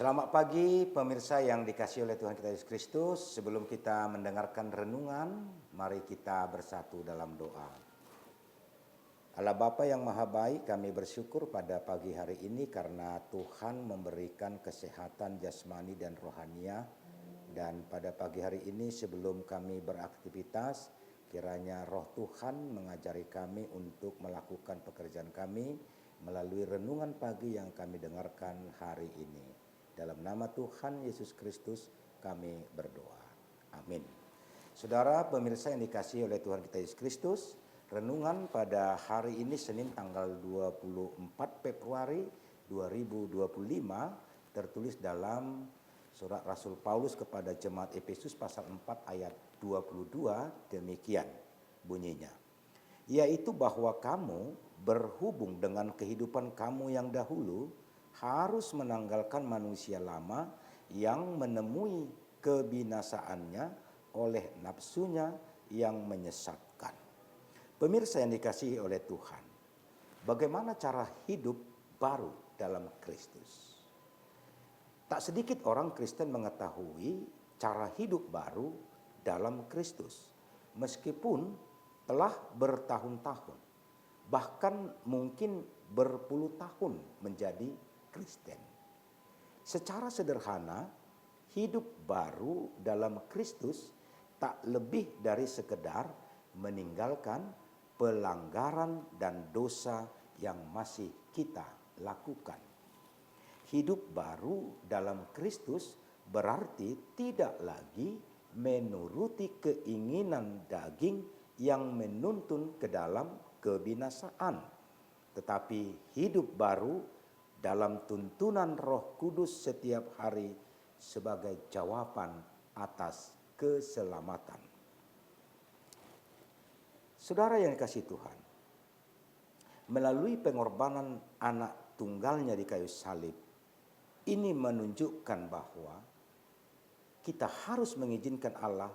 Selamat pagi pemirsa yang dikasihi oleh Tuhan kita Yesus Kristus. Sebelum kita mendengarkan renungan, mari kita bersatu dalam doa. Allah Bapa yang Maha Baik, kami bersyukur pada pagi hari ini karena Tuhan memberikan kesehatan jasmani dan rohania. Dan pada pagi hari ini sebelum kami beraktivitas, kiranya Roh Tuhan mengajari kami untuk melakukan pekerjaan kami melalui renungan pagi yang kami dengarkan hari ini. Dalam nama Tuhan Yesus Kristus kami berdoa. Amin. Saudara pemirsa yang dikasihi oleh Tuhan kita Yesus Kristus, renungan pada hari ini Senin tanggal 24 Februari 2025 tertulis dalam surat Rasul Paulus kepada jemaat Efesus pasal 4 ayat 22 demikian bunyinya. Yaitu bahwa kamu berhubung dengan kehidupan kamu yang dahulu harus menanggalkan manusia lama yang menemui kebinasaannya oleh nafsunya yang menyesatkan. Pemirsa yang dikasihi oleh Tuhan, bagaimana cara hidup baru dalam Kristus? Tak sedikit orang Kristen mengetahui cara hidup baru dalam Kristus, meskipun telah bertahun-tahun, bahkan mungkin berpuluh tahun menjadi Kristen. Secara sederhana, hidup baru dalam Kristus tak lebih dari sekedar meninggalkan pelanggaran dan dosa yang masih kita lakukan. Hidup baru dalam Kristus berarti tidak lagi menuruti keinginan daging yang menuntun ke dalam kebinasaan, tetapi hidup baru dalam tuntunan Roh Kudus setiap hari sebagai jawaban atas keselamatan. Saudara yang dikasihi Tuhan, melalui pengorbanan anak tunggalnya di kayu salib, ini menunjukkan bahwa kita harus mengizinkan Allah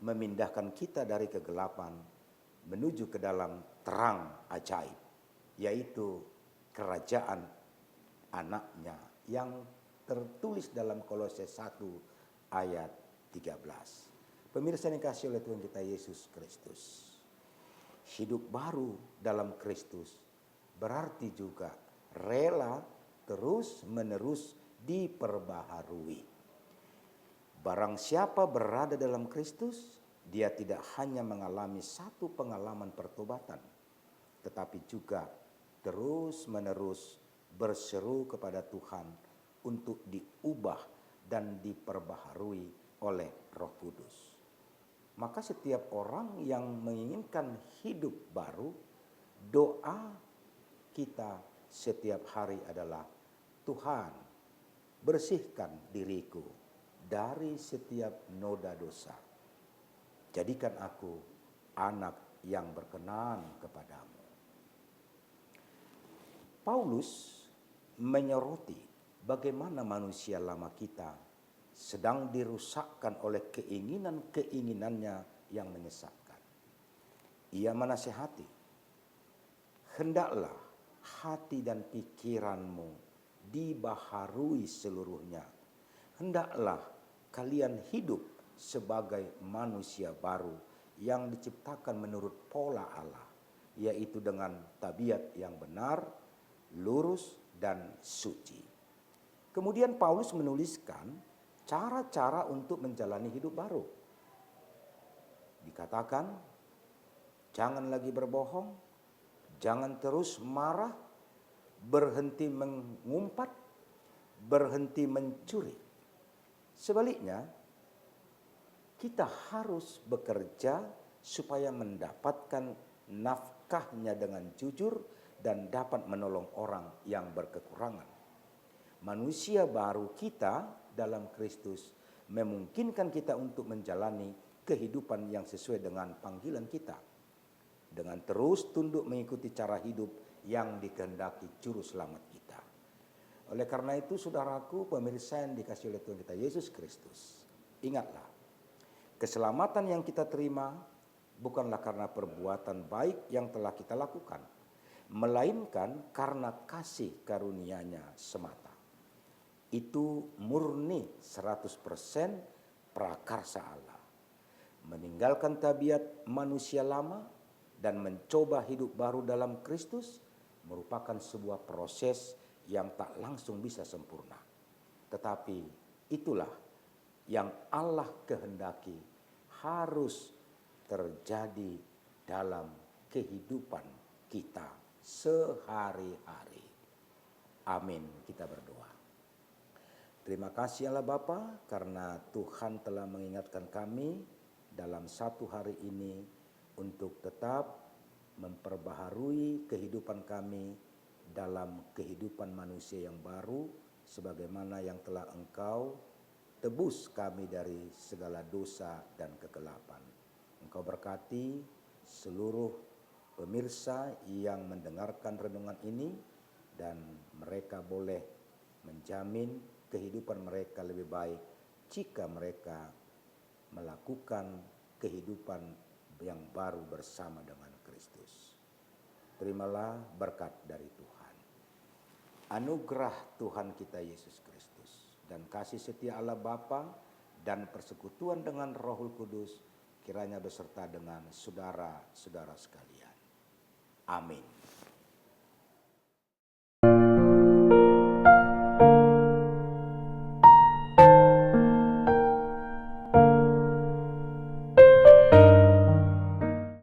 memindahkan kita dari kegelapan menuju ke dalam terang ajaib, yaitu kerajaan anaknya yang tertulis dalam Kolose 1 ayat 13. Pemirsa yang dikasihi oleh Tuhan kita Yesus Kristus, hidup baru dalam Kristus berarti juga rela terus menerus diperbaharui. Barang siapa berada dalam Kristus, dia tidak hanya mengalami satu pengalaman pertobatan, tetapi juga terus menerus berseru kepada Tuhan untuk diubah dan diperbaharui oleh Roh Kudus. Maka setiap orang yang menginginkan hidup baru, doa kita setiap hari adalah, Tuhan, bersihkan diriku dari setiap noda dosa. Jadikan aku anak yang berkenan kepadamu. Paulus menyoroti bagaimana manusia lama kita sedang dirusakkan oleh keinginan-keinginannya yang menyesatkan. Ia menasihati, hendaklah hati dan pikiranmu dibaharui seluruhnya. Hendaklah kalian hidup sebagai manusia baru yang diciptakan menurut pola Allah, yaitu dengan tabiat yang benar, lurus, dan suci. Kemudian Paulus menuliskan cara-cara untuk menjalani hidup baru. Dikatakan, jangan lagi berbohong, jangan terus marah, berhenti mengumpat, berhenti mencuri. Sebaliknya, kita harus bekerja supaya mendapatkan nafkahnya dengan jujur dan dapat menolong orang yang berkekurangan. Manusia baru kita dalam Kristus memungkinkan kita untuk menjalani kehidupan yang sesuai dengan panggilan kita, dengan terus tunduk mengikuti cara hidup yang dikehendaki juru selamat kita. Oleh karena itu, saudaraku pemirsa yang dikasihi oleh Tuhan kita Yesus Kristus, ingatlah, keselamatan yang kita terima bukanlah karena perbuatan baik yang telah kita lakukan, melainkan karena kasih karunia-Nya semata. itu murni 100% prakarsa Allah. Meninggalkan tabiat manusia lama dan mencoba hidup baru dalam Kristus merupakan sebuah proses yang tak langsung bisa sempurna. Tetapi itulah yang Allah kehendaki harus terjadi dalam kehidupan kita sehari-hari. Amin. Kita berdoa. Terima kasih Allah Bapa karena Tuhan telah mengingatkan kami dalam satu hari ini untuk tetap memperbaharui kehidupan kami dalam kehidupan manusia yang baru sebagaimana yang telah Engkau tebus kami dari segala dosa dan kegelapan. Engkau berkati seluruh pemirsa yang mendengarkan renungan ini dan mereka boleh menjamin kehidupan mereka lebih baik jika mereka melakukan kehidupan yang baru bersama dengan Kristus. Terimalah berkat dari Tuhan. Anugerah Tuhan kita Yesus Kristus dan kasih setia Allah Bapa dan persekutuan dengan Roh Kudus kiranya beserta dengan saudara-saudara sekalian. Amin.